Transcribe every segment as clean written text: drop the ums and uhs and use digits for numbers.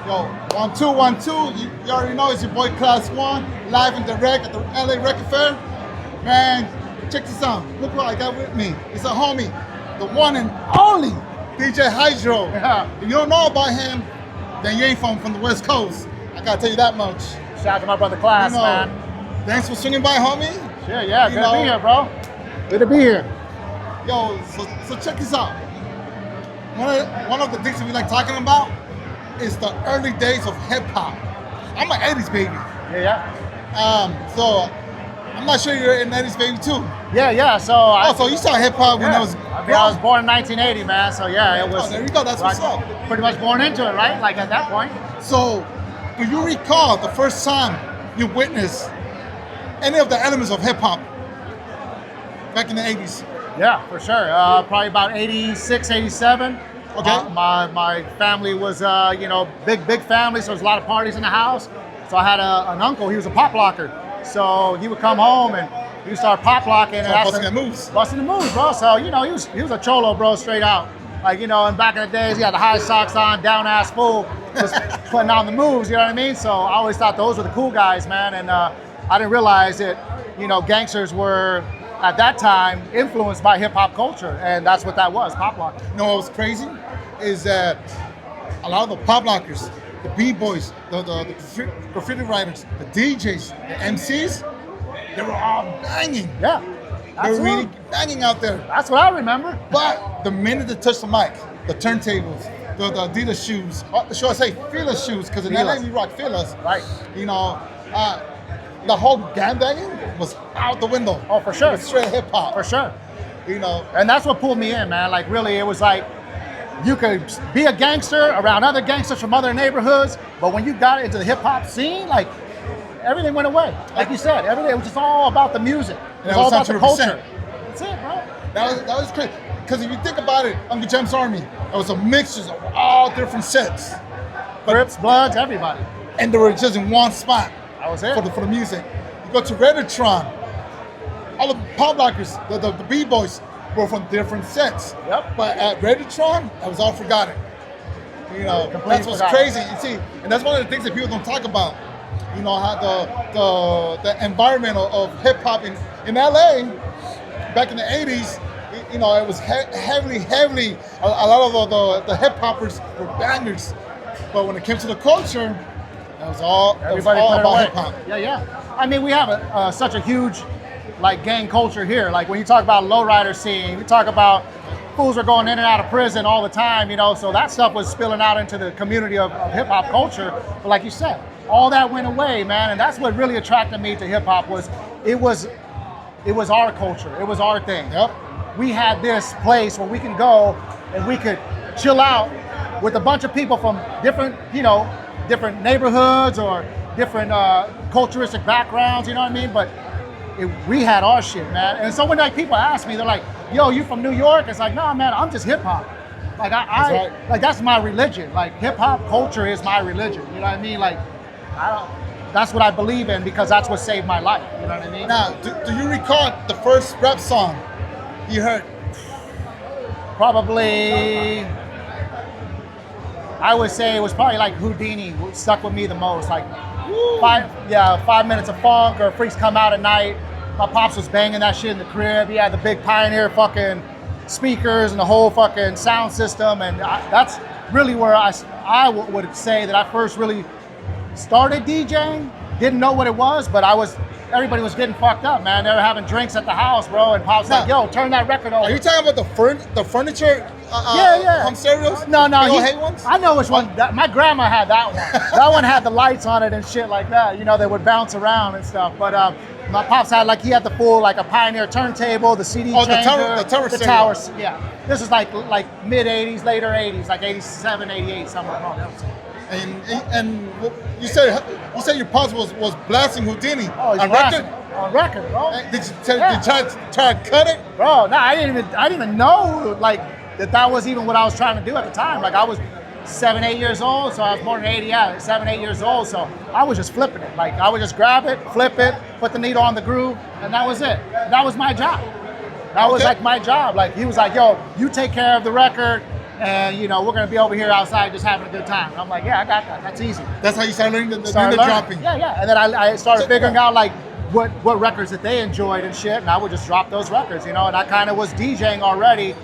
Yo, 1 2 1 2. You already know it's your boy Klass One, live and direct at the LA Record Fair. Man, check this out. Look what I got with me. It's a homie, the one and only DJ Hydroe. Yeah. If you don't know about him, then you ain't from the West Coast. I gotta tell you that much. Shout out to my brother Klass, man. Thanks for swinging by, homie. Yeah, yeah, good to be here, bro. Good to be here. Yo, so check this out. One of the things that we like talking about is the early days of hip hop. I'm an 80s baby. Yeah. So I'm not sure you're an 80s baby too. Yeah. So so you saw hip hop when I was I was born in 1980, man. So yeah, it was. Oh, there you go. That's what's up. Pretty much born into it, right? Like at that point. So, do you recall the first time you witnessed any of the elements of hip hop back in the 80s? Yeah, for sure. Probably about 86, 87. Okay. My family was, big family, so there's a lot of parties in the house. So I had an uncle, he was a pop locker. So he would come home and he would start pop locking. So busting the moves. Busting the moves, bro. So, he was a cholo, bro, straight out. Like, and back in the days, he had the high socks on, down ass fool, just putting on the moves, you know what I mean? So I always thought those were the cool guys, man. And I didn't realize that, gangsters were, at that time, influenced by hip hop culture. And that's what that was, pop lock. You know what's crazy? Is that a lot of the pop lockers, the B-boys, the graffiti writers, the DJs, the MCs, they were all banging. Yeah. They were really banging out there. That's what I remember. But the minute they touched the mic, the turntables, the Adidas shoes, should I say Fearless shoes, because in LA we rock Fearless. Right. The whole gangbanging was out the window. Oh, for sure. It was straight hip hop. For sure. And that's what pulled me in, man. Like really, it was like, you could be a gangster around other gangsters from other neighborhoods, but when you got into the hip hop scene, like everything went away. Like you said, everything, it was just all about the music. It was all about the culture. That's it, bro. That was crazy. Because if you think about it, Uncle Jam's Army, it was a mixture of all different sets. Crips, Bloods, everybody. And they were just in one spot. That was it. For the music. You go to Reditron, all the pop lockers, the B-boys were from different sets. Yep. But at Reditron, that was all forgotten. That's what's crazy. You see, and that's one of the things that people don't talk about. How the environment of hip hop in LA back in the 80s, it was heavily. A lot of the hip hoppers were bangers, but when it came to the culture, it was all about hip hop. Yeah. I mean, we have such a huge gang culture here. Like when you talk about lowrider scene, we talk about fools are going in and out of prison all the time, so that stuff was spilling out into the community of hip hop culture. But like you said, all that went away, man, and that's what really attracted me to hip hop was it was our culture, it was our thing. Yep. We had this place where we can go and we could chill out with a bunch of people from different neighborhoods or different culturistic backgrounds, you know what I mean? But we had our shit, man. And so when people ask me, they're like, "Yo, you from New York?" It's like, "No, man, I'm just hip hop. Like that's my religion. Like hip hop culture is my religion. You know what I mean? Like, that's what I believe in because that's what saved my life. You know what I mean?" Now, do you recall the first rap song you heard? Probably, I would say it was probably like Houdini stuck with me the most. Like 5 minutes of funk or Freaks Come Out at Night. My pops was banging that shit in the crib. He had the big Pioneer fucking speakers and the whole fucking sound system. And that's really where I would say that I first really started DJing. Didn't know what it was, but everybody was getting fucked up, man. They were having drinks at the house, bro, and Pop's like, "Yo, turn that record over." Are you talking about the furniture? Yeah. Home stereos? No. Ones? I know which one. My grandma had that one. That one had the lights on it and shit like that. They would bounce around and stuff. But my pops had he had the full a Pioneer turntable, the CD changer, the towers. Yeah. This is like mid '80s, later '80s, like '87, '88, somewhere around there. And you said your pops was blasting Houdini on record. On record, bro. Did you try to cut it, bro? No, I didn't even know that was even what I was trying to do at the time. Like I was 7, 8 years old, so I was born in '80. Yeah, 7, 8 years old, so I was just flipping it. Like I would just grab it, flip it, put the needle on the groove, and that was it. That was my job. That was my job. Like he was like, "Yo, you take care of the record. and you know, we're gonna be over here outside just having a good time. And I'm like, yeah, I got that. That's easy. That's how you started learning the Started learning. dropping. Yeah, yeah. And then I started figuring out like what records that they enjoyed and shit, and I would just drop those records, you know. And I kind of was DJing already,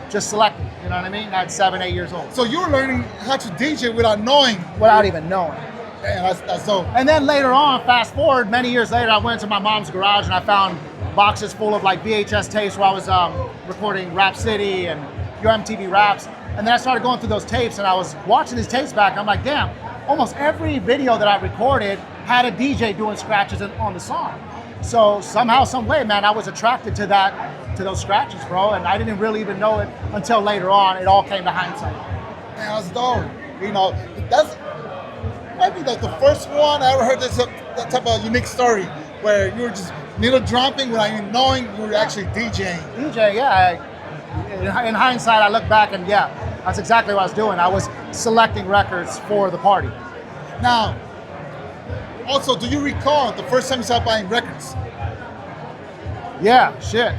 just selecting. You know what I mean? At 7, 8 years old. So you were learning how to DJ without knowing. Without even knowing. Damn, that's dope. And then later on, fast forward, many years later, I went to my mom's garage and I found boxes full of like VHS tapes where I was recording Rap City and Your MTV Raps. And then I started going through those tapes and I was watching these tapes back and I'm like, damn, almost every video that I recorded had a DJ doing scratches on the song. So somehow, some way, man, I was attracted to those scratches, bro. And I didn't really even know it until later on. It all came to hindsight. Man, that's dope. You know, that's might be like the first one I ever heard that type of unique story where you were just needle dropping without even knowing you were actually DJing. DJ, yeah. In hindsight, I look back and yeah, that's exactly what I was doing. I was selecting records for the party. Now, also, do you recall the first time you started buying records? Yeah, shit.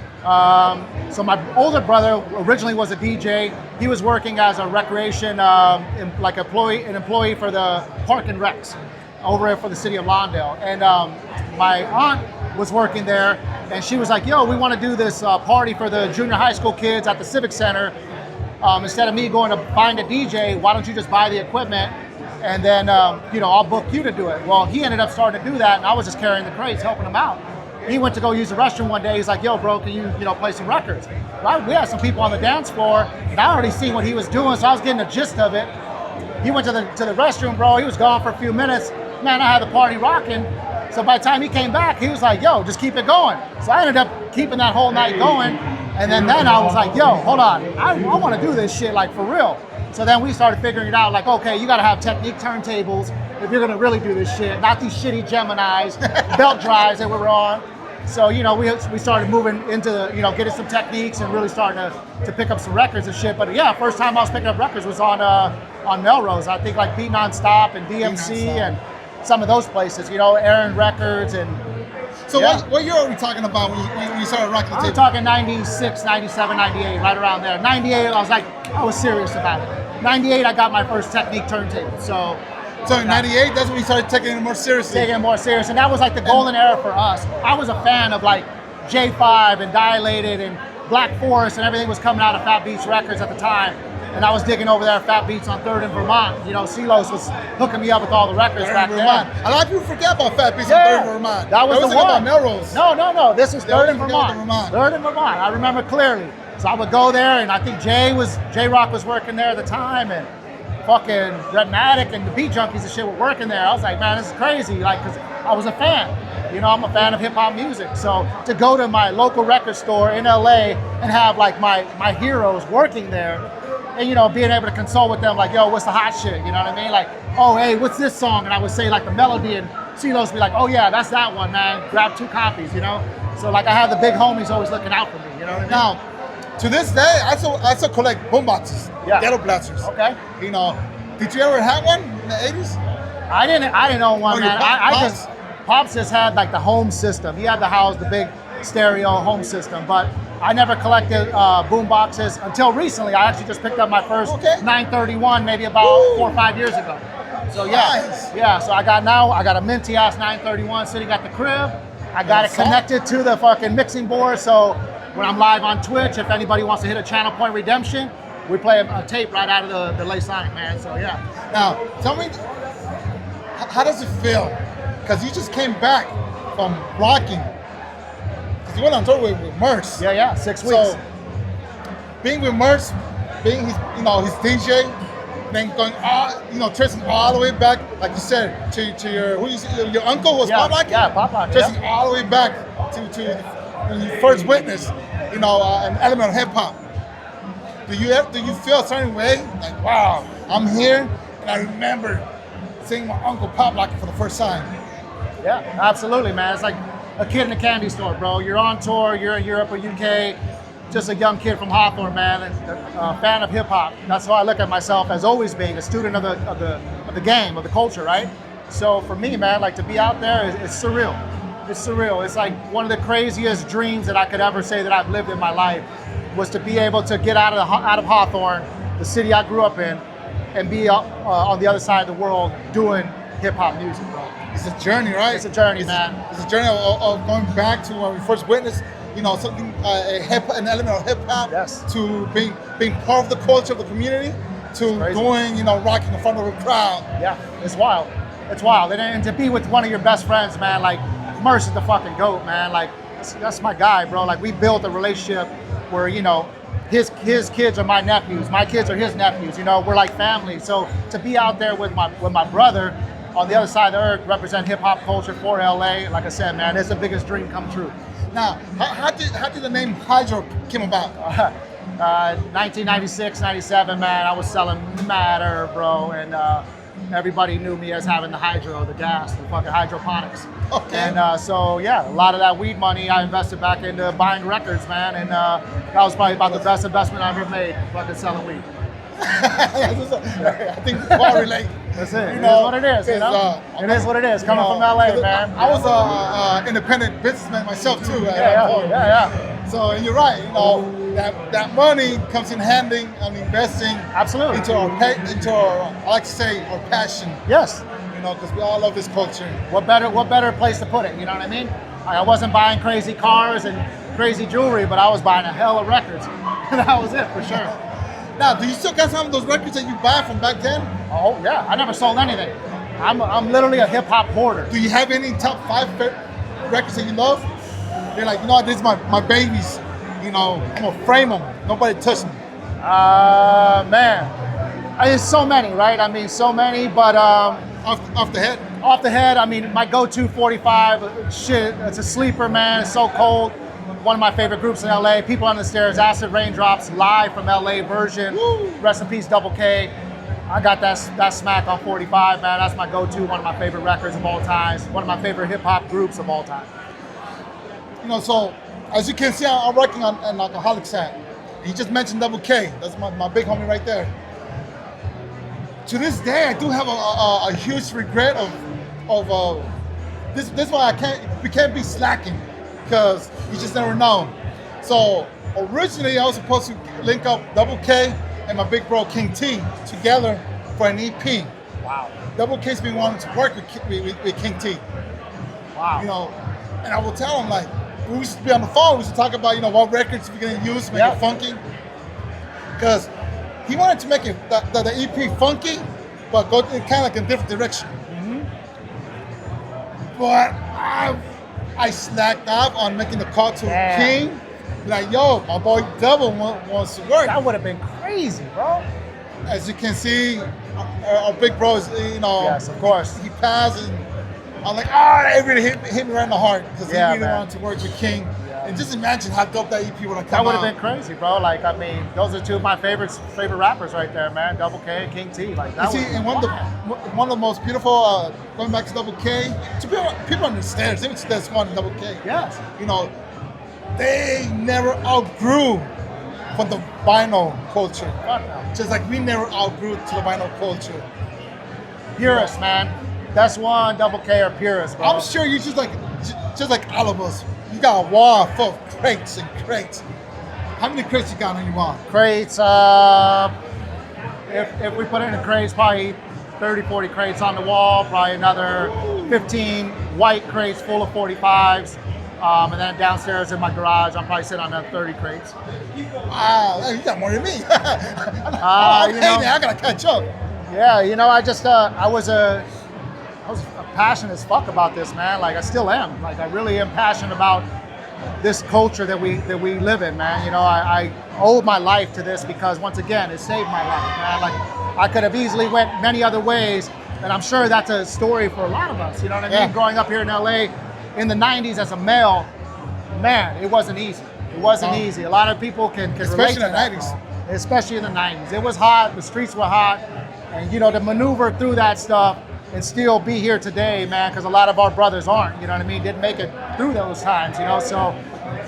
So my older brother originally was a DJ. He was working as a recreation, like an employee for the Park and Recs over for the city of Lawndale. And my aunt was working there, and she was like, yo, we want to do this party for the junior high school kids at the Civic Center. Instead of me going to find a DJ, why don't you just buy the equipment and then, you know, I'll book you to do it. Well, he ended up starting to do that, and I was just carrying the crates, helping him out. He went to go use the restroom one day. He's like, yo, bro, can you play some records? Well, we had some people on the dance floor, and I already seen what he was doing, so I was getting the gist of it. He went to the restroom, bro. He was gone for a few minutes. Man, I had the party rocking. So by the time he came back, he was like, yo, just keep it going. So I ended up keeping that whole night going. And then I was like, yo, hold on. I want to do this shit like for real. So then we started figuring it out like, okay, you got to have Technique turntables if you're going to really do this shit, not these shitty Geminis, belt drives that we were on. So, you know, we started moving into, you know, getting some techniques and really starting to pick up some records and shit. But yeah, first time I was picking up records was on Melrose. I think like Beat Non-Stop and DMC and some of those places, you know, Aaron Records and... So yeah. What year are we talking about when you started rocking the tape? I'm talking 96, 97, 98, right around there. 98, I was serious about it. 98, I got my first Technique turntable. So in 98, that's when you started taking it more seriously? Taking it more serious, and that was like the golden era for us. I was a fan of like J5 and Dilated and Black Forest and everything was coming out of Fat Beats Records at the time. And I was digging over there at Fat Beats on 3rd and Vermont. You know, Silos was hooking me up with all the records back then. A lot of people forget about Fat Beats on 3rd and Vermont. That was the one. About Melrose. No. This was 3rd and Vermont. 3rd and Vermont. I remember clearly. So I would go there, and I think J-Rock was working there at the time, and fucking Redmatic and the Beat Junkies and shit were working there. I was like, man, this is crazy. Like, cause I was a fan. You know, I'm a fan of hip hop music. So to go to my local record store in LA and have like my heroes working there, and you know, being able to consult with them, like, yo, what's the hot shit? You know what I mean? Like, oh, hey, what's this song? And I would say like the melody, and Silos would be like, oh yeah, that's that one, man. Grab 2 copies, you know? So like I have the big homies always looking out for me, you know what I mean? Now, to this day, I still collect boomboxes, ghetto blasters. Okay. You know, did you ever have one in the 80s? I didn't own one, man. Pops just had like the home system. He had the house, the big stereo home system, but I never collected boom boxes until recently. I actually just picked up my first 931 maybe about 4 or 5 years ago. So yeah, so I got a minty ass 931 sitting at the crib. I got it connected to the fucking mixing board. So when I'm live on Twitch, if anybody wants to hit a channel point redemption, we play a tape right out of the Lay Sonic, man. So yeah. Now tell me, how does it feel? Because you just came back from rocking. You went on tour with Merce. Yeah, 6 weeks. So, being with Merce, being his DJ, then going tracing all the way back, like you said, to your uncle was Pop Lock? Yeah, Pop Lock. Tracing all the way back to when you first witnessed, an element of hip hop. Do you feel a certain way? Like, wow, I'm here, and I remember seeing my uncle Pop Lock for the first time. Yeah, absolutely, man. It's like a kid in a candy store, bro. You're on tour, you're in Europe or UK, just a young kid from Hawthorne, man, and a fan of hip hop. That's how I look at myself, as always being a student of the game, of the culture, right? So for me, man, like to be out there, it's surreal. It's surreal. It's like one of the craziest dreams that I could ever say that I've lived in my life was to be able to get out of Hawthorne, the city I grew up in and be on the other side of the world doing hip hop music, bro. It's a journey, right? It's a journey, man. It's a journey of going back to when we first witnessed, something an element of hip hop, Yes. to being part of the culture of the community, to going, rocking in front of a crowd. Yeah, it's wild. It's wild. And to be with one of your best friends, man, like Merce is the fucking GOAT, man. Like that's my guy, bro. Like we built a relationship where, his kids are my nephews, my kids are his nephews, we're like family. So to be out there with my brother on the other side of the earth, represent hip hop culture for LA, like I said, man, it's the biggest dream come true. Now, how did the name Hydroe came about? 1996, 97, man, I was selling matter, bro, and everybody knew me as having the hydro, the gas, the fucking hydroponics. Okay. And so, yeah, a lot of that weed money I invested back into buying records, man, and that was probably about the best investment I ever made, fucking selling weed. I think we all relate. That's it. It is what it is, It is what it is, coming from LA, man. I was an independent businessman myself, too. Yeah. So, and you're right, that money comes in handy on investing Absolutely. into our, I like to say, our passion. Yes. Because we all love this culture. What better place to put it, you know what I mean? I wasn't buying crazy cars and crazy jewelry, but I was buying a hell of records. And that was it, for sure. Now, do you still got some of those records that you buy from back then? Oh, yeah. I never sold anything. I'm literally a hip-hop hoarder. Do you have any top 5 records that you love? You're like, this is my babies. I'm going to frame them. Nobody touch them. Man. There's so many, right? I mean, so many, but... Off the head? Off the head, I mean, my go-to 45, shit, it's a sleeper, man. It's so cold. One of my favorite groups in LA, People on the Stairs, Acid Raindrops, live from LA version. Woo. Rest in peace, Double K. I got that smack on 45, man. That's my go-to, one of my favorite records of all time. One of my favorite hip-hop groups of all time. So as you can see, I'm working on an Alcoholic set. You just mentioned Double K. That's my big homie right there. To this day, I do have a huge regret of this. This is why we can't be slacking, because you just never know. So originally, I was supposed to link up Double K and my big bro King T together for an EP. Wow. Double K's been wanting to work with King T. Wow. And I will tell him, like, we used to be on the phone. We used to talk about what records we're gonna use to make it funky, because he wanted to make it the EP funky, but go in kind of like a different direction. Mm-hmm. But I slacked off on making the call to King. Like, yo, my boy Double wants to work. That would have been crazy, bro. As you can see, our big bro is, Yes, of course. He passed, and I'm like, it really hit me right in the heart, because he really man. wanted to work with King. And just imagine how dope that EP would have come out. That would have been crazy, bro. Like, I mean, those are two of my favorite rappers right there, man. Double K and King T. Like, that. And one of the most beautiful, going back to Double K, to people on the stairs, even Klass One and Double K. Yes. They never outgrew from the vinyl culture. Fuck no. Just like we never outgrew to the vinyl culture. Purists, man. Klass One, Double K are purists, bro. I'm sure you're just like all of us. You got a wall full of crates and crates. How many crates you got on your wall? Crates, if we put it in crates, probably 30, 40 crates on the wall, probably another 15 white crates full of 45s. And then downstairs in my garage, I'm probably sitting on another 30 crates. Wow, you got more than me. I gotta catch up. Yeah, I was passionate as fuck about this, man. Like, I still am. Like, I really am passionate about this culture that we live in, man. I owe my life to this, because once again, it saved my life, man. Like, I could have easily went many other ways, and I'm sure that's a story for a lot of us. You know what I mean? Growing up here in LA in the 90s as a male, man, it wasn't easy. It wasn't easy. A lot of people can relate to that. Especially in the 90s. It was hot, the streets were hot, and to maneuver through that stuff and still be here today, man, because a lot of our brothers aren't, you know what I mean? Didn't make it through those times, so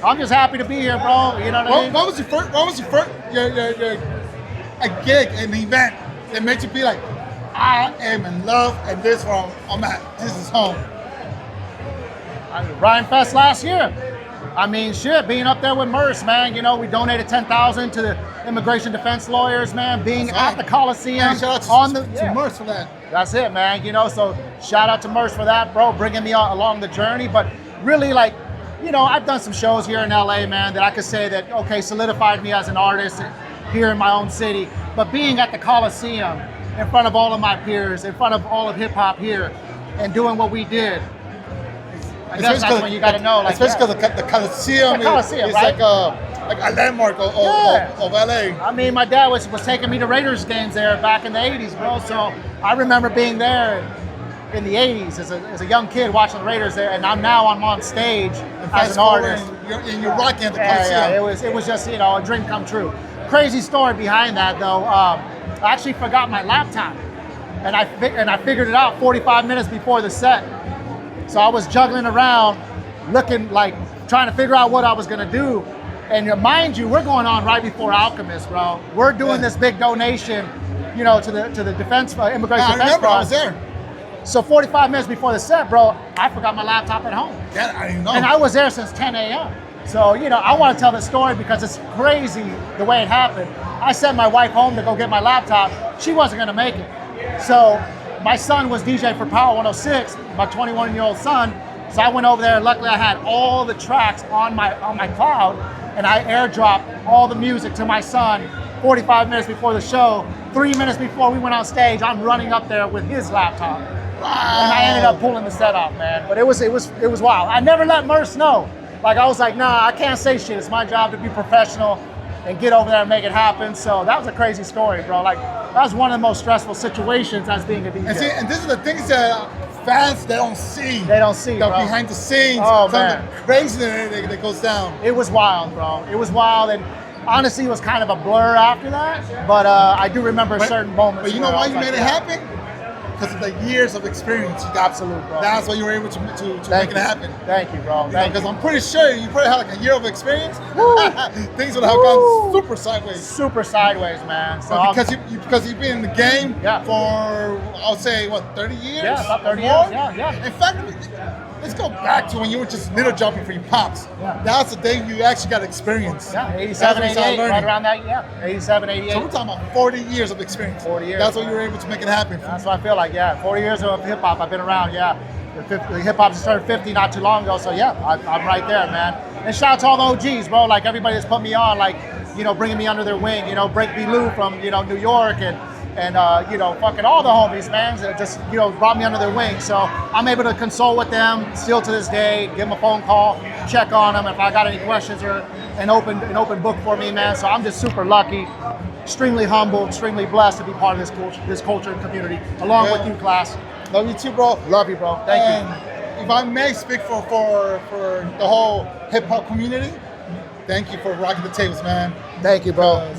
I'm just happy to be here, bro. You know what I mean? What was your first a gig, an event that made you be like, I am in love, and this is where I'm at. This is home. Ryan Fest last year. I mean, shit, being up there with Merce, man. You know, we donated 10,000 to the immigration defense lawyers, man. Being at the Coliseum Man, shout out on to Merce for that. That's it, man. You know, so shout out to Merce for that, bro, bringing me along the journey. But really, like, you know, I've done some shows here in LA, man, that I could say that, okay, solidified me as an artist here in my own city. But being at the Coliseum in front of all of my peers, in front of all of hip hop here, and doing what we did, I guess that's when you got to know. Like, especially because the Coliseum, is right? like a landmark of LA. I mean, my dad was taking me to Raiders games there back in the 80s, bro. So I remember being there in the 80s as a young kid watching the Raiders there, and I'm on stage as an artist. And you're rocking at the Coliseum. Yeah, it was just, you know, a dream come true. Crazy story behind that, though. I actually forgot my laptop, and I figured it out 45 minutes before the set. So I was juggling around, looking like, trying to figure out what I was gonna do. And mind you, we're going on right before Alchemist, bro. We're doing this big donation, you know, to the defense, immigration defense. I remember, I was there. So 45 minutes before the set, bro, I forgot my laptop at home. Yeah, I didn't know. And I was there since 10 a.m. So, you know, I want to tell the story because it's crazy the way it happened. I sent my wife home to go get my laptop. She wasn't gonna make it. So my son was DJ for Power 106, my 21-year-old son. So I went over there, and luckily I had all the tracks on my cloud, and I airdropped all the music to my son 45 minutes before the show. 3 minutes before we went on stage, I'm running up there with his laptop. Wow. And I ended up pulling the set off, man. But it was wild. I never let Merce know. Like, I was like, nah, I can't say shit. It's my job to be professional and get over there and make it happen. So that was a crazy story, bro. Like, that was one of the most stressful situations as being a DJ. And see, and this is the things that fans, they don't see. They don't see, the bro. behind the scenes, Oh, some man. of the craziness that goes down. It was wild, bro. It was wild, and honestly, it was kind of a blur after that. But I do remember certain moments. But you know why you made it happen? Because of the years of experience you got. Absolute, bro. That's why you were able to make it happen. Thank you, bro. Because I'm pretty sure you probably had like a year of experience. Things would have gone super sideways. Super sideways, man. So but because you've been in the game Yeah. for, I'll say, what, 30 years? Yeah, about 30 or more? years. Yeah. In fact, let's go back to when you were just little jumping for your pops. Yeah. That's the day you actually got experience. Yeah, 87, That's when you started 88, learning. right around that, yeah. 87, 88. So we're talking about 40 years of experience. 40 years. That's why you were able to make it happen. That's what I feel like, yeah. 40 years of hip hop, I've been around, yeah. The hip hop just turned 50 not too long ago, so yeah, I'm right there, man. And shout out to all the OGs, bro. Like, everybody that's put me on, like, you know, bringing me under their wing. You know, Break B. Lou from, you know, New York, and you know, fucking all the homies, man, that just, you know, brought me under their wing. So I'm able to console with them still to this day, give them a phone call, check on them if I got any questions, or an open book for me, man. So I'm just super lucky, extremely humble, extremely blessed to be part of this culture and community, along with you, Klass. Love you too, bro. Love you, bro. Thank you. If I may speak for the whole hip hop community, thank you for rocking the tables, man. Thank you, bro.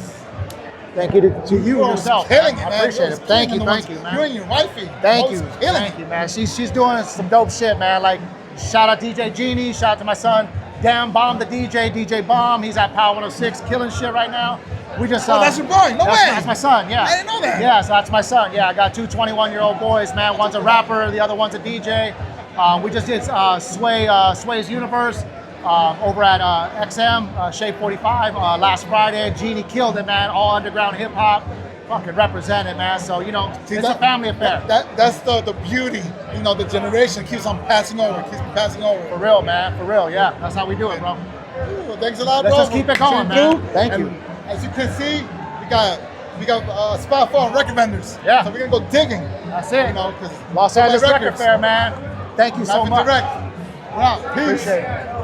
Thank you to you yourself. Killing it, I man. appreciate it. Thank you, man. You and your wifey. Thank you, man. She's doing some dope shit, man. Like, shout out DJ Jeannie, shout out to my son, Dan Bomb, the DJ Bomb. He's at Power 106, killing shit right now. We just that's your boy. No way. That's my son. Yeah. I didn't know that. Yeah, so that's my son. Yeah, I got two 21-year-old boys, man. One's a rapper, the other one's a DJ. We just did Sway's Universe over at XM, Shade 45 last Friday. Jeannie killed it, man. All underground hip hop, fucking represented, man. So, you know, it's a family affair. That's the beauty. You know, the generation keeps on passing over. For real, man. For real, yeah. That's how we do it, bro. Well, thanks a lot, bro. Let's just keep it going, man. Thank you. As you can see, we got a spot for record vendors. Yeah. So we're gonna go digging. That's it. You know, because Los Angeles Record Fair, man. Thank you so much. Direct. We're out. Peace. Appreciate it.